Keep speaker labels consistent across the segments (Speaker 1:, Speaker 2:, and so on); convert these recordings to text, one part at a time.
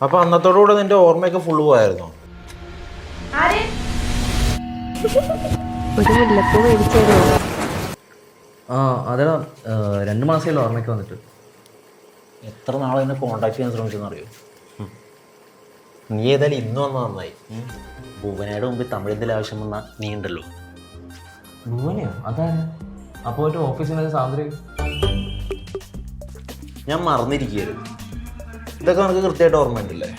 Speaker 1: അപ്പൊ അന്നത്തോടുകൂടെ നിന്റെ ഓർമ്മയൊക്കെ ഫുള്ള് പോയായിരുന്നോ?
Speaker 2: ഒരു മുല്ലപ്പൂ മേടിച്ചു തരുമോ?
Speaker 3: ആ അതെടാ, 2 മാസമല്ലോ ഓർമ്മയ്ക്ക് വന്നിട്ട്.
Speaker 1: എത്ര നാളെ എന്നെ കോണ്ടാക്ട് ചെയ്യാൻ ശ്രമിച്ചെന്നറിയോ? നീ ഏതായാലും ഇന്ന് വന്ന നന്നായി. ഭുവനയുടെ മുമ്പിൽ തമിഴ് എന്തെങ്കിലും ആവശ്യം വന്നാൽ നീ ഉണ്ടല്ലോ.
Speaker 3: ഭുവനെയോ? അതാണ്. അപ്പോൾ ഒരു ഓഫീസിൽ നിന്ന് സാന്ദ്രയും
Speaker 1: ഞാൻ മറന്നിരിക്കുകയായിരുന്നു. ഇതൊക്കെ നമുക്ക് കൃത്യമായിട്ട് ഓർമ്മയുണ്ടല്ലേ?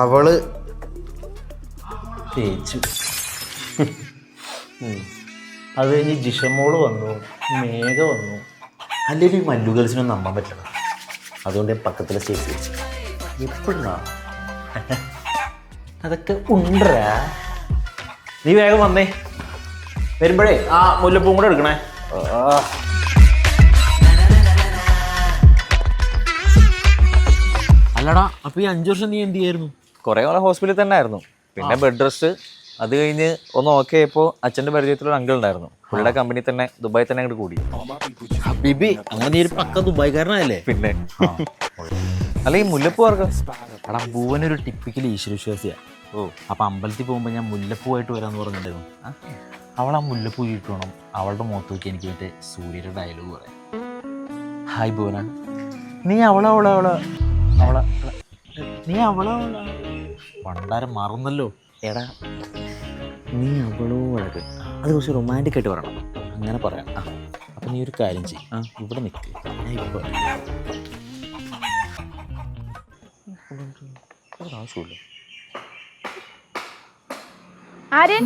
Speaker 1: അവള് തേച്ചു. അത് കഴിഞ്ഞ് ജിഷമോള് വന്നു, മേഘ വന്നു. അല്ലെങ്കിൽ ഈ മല്ലു ഗേൾസിനൊന്നും നമ്പാൻ പറ്റില്ല. അതുകൊണ്ട് ഞാൻ പക്കത്തിലെ സ്റ്റേജ് വെച്ചു. എപ്പോഴാ അതൊക്കെ ഉണ്ടരാ. നീ വേഗം വന്നേ. വരുമ്പോഴേ ആ മുല്ലപ്പൂവും കൂടെ എടുക്കണേ. അല്ലടാ, അപ്പൊ ഈ 5 വർഷം നീ എന്ത് ചെയ്യായിരുന്നു?
Speaker 4: കുറേ നാളെ ഹോസ്പിറ്റലിൽ തന്നെ ആയിരുന്നു. പിന്നെ ബെഡ് റെസ്റ്റ്. അത് കഴിഞ്ഞ് ഒന്ന് ഓക്കെ ആയപ്പോൾ അച്ഛൻ്റെ പരിചയത്തിലൊരു അങ്കിൾ ഉണ്ടായിരുന്നു. പുള്ളിയുടെ കമ്പനി തന്നെ ദുബായി തന്നെ അങ്ങോട്ട് കൂടി.
Speaker 1: ബിബി, അങ്ങനെ നീ ഒരു പക്ക ദുബായിക്കാരനല്ലേ?
Speaker 4: പിന്നെ അല്ല, ഈ മുല്ലപ്പൂ ആർക്കാം?
Speaker 1: എടാ, ഭുവനൊരു ടിപ്പിക്കൽ ഈശ്വരവിശ്വാസിയാ. അപ്പൊ അമ്പലത്തിൽ പോകുമ്പോൾ ഞാൻ മുല്ലപ്പൂവായിട്ട് വരാമെന്ന് പറഞ്ഞിട്ടുണ്ടായിരുന്നു. അവൾ ആ മുല്ലപ്പൂ ഇട്ട് വേണം അവളുടെ മുഖത്ത് നോക്കി എനിക്ക് മറ്റേ സൂര്യയുടെ ഡയലോഗ് പറയാം. ഹായ് ഭുവന, നീ നീ പണ്ടാരം മറന്നല്ലോ. എടാ, നീ അവളോടൊക്കെ അത് കുറച്ച് റൊമാൻറ്റിക് ആയിട്ട് പറയണം. അങ്ങനെ പറയാം. അപ്പൊ നീ ഒരു കാര്യം ചെയ്യും, ഇവിടെ നിൽക്ക്. ഞാൻ ഇപ്പോൾ
Speaker 4: ആവശ്യമില്ല.
Speaker 2: ആര്യൻ